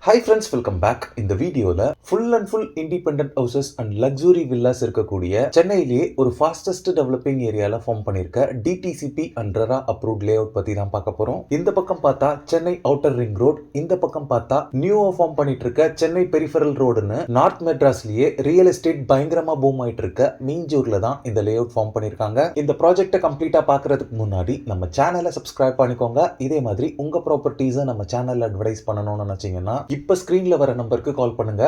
Hi friends, welcome back. இந்த வீடியோல full and full independent houses and luxury villas இருக்கக்கூடிய சென்னையிலேயே ஒரு ஃபாஸ்டஸ்ட் டெவலப்பிங் ஏரியால ஃபார்ம் பண்ணிருக்க DTCP and RERA approved layout பத்தி தான் பார்க்க போறோம். இந்த பக்கம் பார்த்தா சென்னை அவுட்டர் ரிங் ரோட், இந்த பக்கம் பார்த்தா நியூவா ஃபார்ம் பண்ணிட்டு இருக்க சென்னை பெரிஃபரல் ரோடுன்னு நார்த் மெட்ராஸ்லயே ரியல் எஸ்டேட் பயங்கரமா பூம் ஆயிட்டு இருக்க மீஞ்சூர்ல தான் இந்த லே அவுட் ஃபார்ம் பண்ணிருக்காங்க. இந்த ப்ராஜெக்ட்டை கம்ப்ளீட்டா பாக்குறதுக்கு முன்னாடி நம்ம சேனலை சப்ஸ்கிரைப் பண்ணிக்கோங்க. இதே மாதிரி உங்க ப்ராப்பர்ட்டிஸை நம்ம சேனல்ல அட்வர்டைஸ் பண்ணணும்னு நினைச்சீங்கன்னா இப்ப ஸ்கிரீன்ல வர நம்பருக்கு கால் பண்ணுங்க.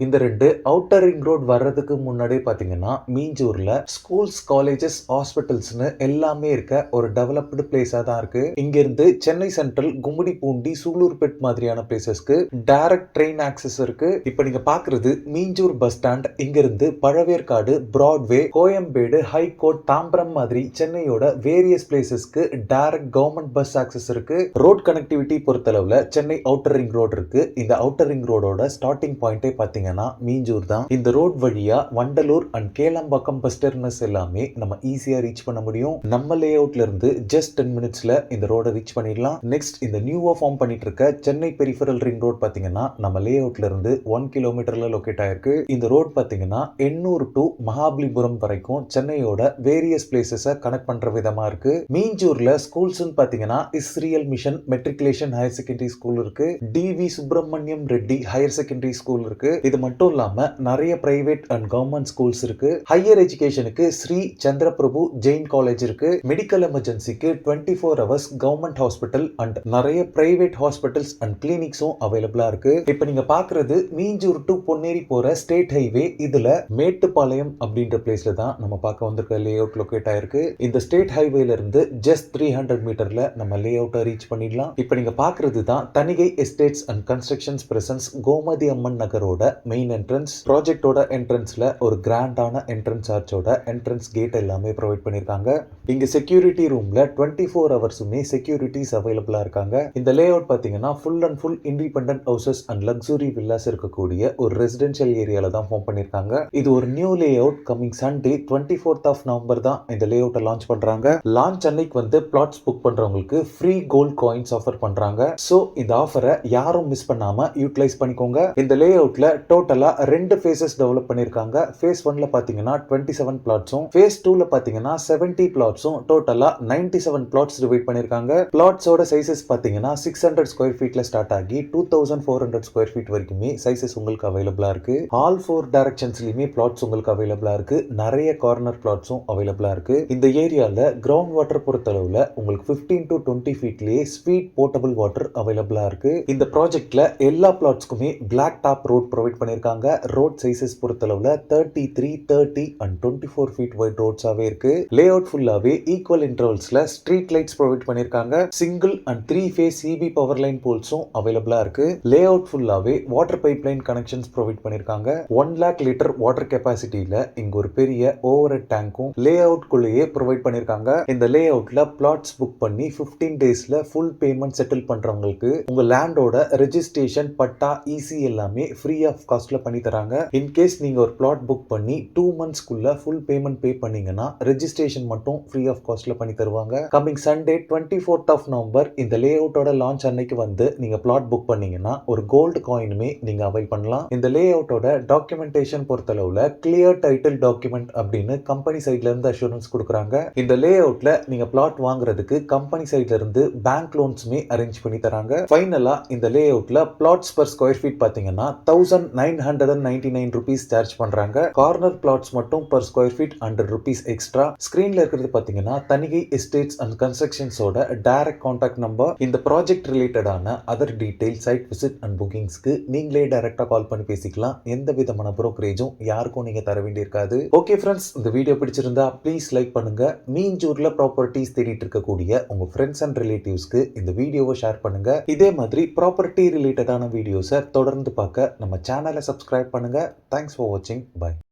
இந்த ரெண்டு அவுட்டர் ரிங் ரோட் வர்றதுக்கு முன்னாடியே பாத்தீங்கன்னா மீஞ்சூர்ல ஸ்கூல்ஸ், காலேஜஸ், ஹாஸ்பிட்டல்ஸ்னு எல்லாமே இருக்க ஒரு டெவலப்டு பிளேஸா தான் இருக்கு. இங்க இருந்து சென்னை சென்ட்ரல், கும்மிடிப்பூண்டி, சூலூர்பேட் மாதிரியான பிளேசஸ்க்கு டைரக்ட் ட்ரெயின் ஆக்சஸ் இருக்கு. இப்ப நீங்க பாக்குறது மீஞ்சூர் பஸ் ஸ்டாண்ட். இங்க இருந்து பழவேற்காடு, பிராட்வே, கோயம்பேடு, ஹைகோர்ட், தாம்பரம் மாதிரி சென்னையோட வேரியஸ் பிளேசஸ்க்கு டைரக்ட் கவர்மெண்ட் பஸ் ஆக்சஸ் இருக்கு. ரோட் கனெக்டிவிட்டி பொறுத்தளவுல சென்னை அவுட்டர் ரிங் ரோட் இருக்கு. இந்த அவுட்டர் ரிங் ரோடோட ஸ்டார்டிங் பாயிண்டே பாத்தீங்கன்னா மீஞ்சூர் தான். இந்த ரோட் வழியா Vandalur and Kelambakkam bus terminus எல்லாமே நம்ம ஈஸியா ரீச் பண்ண முடியும். நம்ம லே அவுட்ல இருந்து ஜஸ்ட் 10 மினிட்ஸ்ல இந்த ரோட ரீச் பண்ணிடலாம். நெக்ஸ்ட், இந்த நியூவா ஃபார்ம் பண்ணிட்டு இருக்க சென்னை பெரிஃபரல் ரிங் ரோட் பாத்தீங்கன்னா நம்ம லே அவுட்ல இருந்து 1 கிலோமீட்டர்ல லொகேட் ஆயிருக்கு. இந்த ரோட் பாத்தீங்கன்னா எண்ணூர் டு மகாபலிபுரம் வரைக்கும் சென்னையோட வேரியஸ் பிளேசஸ் கனெக்ட் பண்ற விதமா இருக்கு. மீஞ்சூர்ல ஸ்கூல்ஸ் பாத்தீங்கன்னா Israel mission matriculation higher secondary school இருக்கு, TV Subramaniam Reddy higher secondary school இருக்கு. இது மட்டும் இல்லாம நிறைய பிரைவேட் அண்ட் கவர்மெண்ட் ஸ்கூல்ஸ் இருக்கு. ஹையர் எஜுகேஷனுக்கு ஸ்ரீ சந்திரபிரபு ஜெயின் காலேஜ் இருக்கு. மெடிக்கல் எமர்ஜென்சிக்கு 24 ஹவர்ஸ் கவர்மெண்ட் ஹாஸ்பிட்டல் அண்ட் நிறைய பிரைவேட் ஹாஸ்பிட்டல்ஸ் அண்ட் கிளினிக்ஸும் அவைலபிளா இருக்கு. இப்ப நீங்க பாக்குறது மீஞ்சூர் டு பொன்னேரி போற ஸ்டேட் ஹைவே. இதுல மேட்டுப்பாளையம் அப்படின்ற பிளேஸ்ல தான் நம்ம பார்க்க வந்திருக்க லே அவுட் லொகேட் ஆயிருக்கு. இந்த ஸ்டேட் ஹைவேல இருந்து ஜஸ்ட் 300 மீட்டர்ல நம்ம லே அவுட்டை ரீச் பண்ணிடலாம். இப்ப நீங்க பாக்குறது தான் Thanigai estates and constructions presents Gomathi Amman நகரோட மெயின் என்ட்ரன்ஸ். ப்ராஜெக்டோட என்ட்ரன்ஸ்ல ஒரு கிராண்டான என்ட்ரன்ஸ் ஆர்ச்சோட என்ட்ரன்ஸ் கேட் எல்லாமே ப்ரொவைட் பண்ணிருக்காங்க. இங்க செக்யூரிட்டி ரூம்ல 24 ஹவர்ஸுமே செக்யூரிட்டிஸ் அவைலபிளா இருக்காங்க. இந்த லே அவுட் பாத்தீங்கன்னா full and full independent houses and luxury villas இருக்கக்கூடிய ஒரு ரெசிடென்ஷியல் ஏரியால தான் ஃபார்ம் பண்ணிருக்காங்க. இது ஒரு new layout. Coming Sunday 24th of November தான் இந்த லே அவுட்டை லான்ச் பண்றாங்க. லான்ச் அன்னைக்கு வந்து பிளாட்ஸ் புக் பண்றவங்களுக்கு ஃப்ரீ கோல்ட் காயின்ஸ் ஆஃபர் பண்றாங்க. சோ இந்த ஆஃபரை யாரும் மிஸ் பண்ணாம யூட்டிலைஸ் பண்ணிக்கோங்க. இந்த லே அவுட்ல டோட்டலா 2 ஃபேசஸ் டெவலப் பண்ணிருக்காங்க. ஃபேஸ் 1ல பாத்தீங்கன்னா 27 பிளாட்ஸும், ஃபேஸ் 2ல பாத்தீங்கன்னா 70 பிளாட்ஸும், டோட்டலா 97 பிளாட்ஸ் டிவைட் பண்ணிருக்காங்க. பிளாட்ஸோட சைசஸ் பாத்தீங்கன்னா 600 ஸ்கொயர் ஃபீட்ல ஸ்டார்ட் ஆகி 2400 ஸ்கொயர் ஃபீட் வரைக்குமே சைசஸ் உங்களுக்கு அவைலபிளா இருக்கு. ஆல் 4 டைரக்ஷன்ஸ்லயுமே பிளாட்ஸ் உங்களுக்கு அவைலபிளா இருக்கு. நிறைய கார்னர் பிளாட்ஸும் அவைலபிளா இருக்கு. இந்த ஏரியால கிரவுண்ட் வாட்டர் பொறுத்தளவுல உங்களுக்கு 15 to 20 ஃபீட்லயே ஸ்வீட் போர்ட்டபிள் வாட்டர் அவைலபிளா இருக்கு. இந்த ப்ராஜெக்ட்ல எல்லா பிளாட்ஸ்க்குமே பிளாக் டாப் ரோட் ப்ரொவைட் பண்ணிருக்காங்க. ரோட் சைசஸ் பொறுத்தளவுல 33, 30 அண்ட் 24 ஃபீட் வைட் ரோட்ஸாவே இருக்கு. லே அவுட் ஃபுல்லாவே ஈக்குவல் இன்டர்வல்ஸ்ல ஸ்ட்ரீட் லைட்ஸ் ப்ரொவைட் பண்ணிருக்காங்க. Single and 3 phase CB power line போல்ஸும் அவைலபிளா இருக்கு. லே அவுட் ஃபுல்லாவே water pipeline connections provide பண்ணிருக்காங்க. 1 lakh லிட்டர் வாட்டர் கெபாசிட்டியில இங்க ஒரு பெரிய ஓவர் ஹெட் டேங்கும் லே அவுட் குள்ளேயே ப்ரொவைட் பண்ணிருக்காங்க. இந்த லே அவுட்ல பிளாட்ஸ் புக் பண்ணி 15 டேஸ்ல ஃபுல் பேமெண்ட் செட்டில் பண்றவங்களுக்கு உங்க லேண்டோட ரெஜிஸ்ட்ரேஷன், பட்டா, ஈசி எல்லாமே ஃப்ரீ ஆஃப் காஸ்ட்ல பண்ணி தராங்க. இன் கேஸ் நீங்க ஒரு பிளாட் புக் பண்ணி 2 மந்த்ஸ்க்குள்ள ஃபுல் பேமெண்ட் பே பண்ணீங்கன்னா ரெஜிஸ்ட்ரேஷன் மட்டும் ஃப்ரீ ஆஃப் காஸ்ட்ல பண்ணி தருவாங்க. Coming Sunday 24th of November இந்த லே அவுட்டோட லான்ச் அன்னைக்கு வந்து நீங்க பிளாட் புக் பண்ணீங்கன்னா ஒரு கோல்டு காயினுமே நீங்க அவைல் பண்ணலாம். இந்த லே அவுட்டோட டாக்குமெண்டேஷன் பொறுத்தளவுல கிளியர் டைட்டில் டாக்குமெண்ட் அப்படின்னு கம்பெனி சைட்ல இருந்து அஷூரன்ஸ் கொடுக்குறாங்க. இந்த லே அவுட்ல நீங்க பிளாட் வாங்குறதுக்கு கம்பெனி சைட்ல இருந்து பேங்க் லோன்ஸ்மே அரேஞ்ச் பண்ணி தராங்க. ஃபைனலா இந்த லே அவுட்ல பிளாட்ஸ் பர் ஸ்கொயர் ஃபீட் பாத்தீங்கன்னா 1999 rupees சார்ஜ் பண்றாங்க. கார்னர் பிளாட்ஸ் மட்டும் per square feet 100 rupees extra. ஸ்கிரீன்ல இருக்கிறது பாத்தீங்கன்னா தனிகை எஸ்டேட்ஸ் அண்ட் கன்ஸ்ட்ரக்ஷன்ஸோட டைரக்ட் கான்டாக்ட் நம்பர். இந்த ப்ராஜெக்ட் ரிலேட்டடான other detail, site visit and புக்கிங்ஸ்க்கு நீங்களே டைரக்டா கால் பண்ணி பேசிக்கலாம். எந்த விதமான புரோக்கரேஜும் யாருக்கும் நீங்க தர வேண்டியிருக்காது. ஓகே ஃப்ரெண்ட்ஸ், இந்த வீடியோ பிடிச்சிருந்தா ப்ளீஸ் லைக் பண்ணுங்க. மீஞ்சூர்ல ப்ராப்பர்ட்டிஸ் தேடிட்டு இருக்கக்கூடிய உங்க ஃப்ரெண்ட்ஸ் அண்ட் ரிலேட்டிவ்ஸ்க்கு இந்த வீடியோவை ஷேர் பண்ணுங்க. இதே மாதிரி ப்ராப்பர்ட்டி ரிலேட்டடான வீடியோஸை தொடர்ந்து பார்க்க நம்ம சேனலை சப்ஸ்கிரைப் பண்ணுங்க. தேங்க்ஸ் ஃபார் வாட்சிங். பை.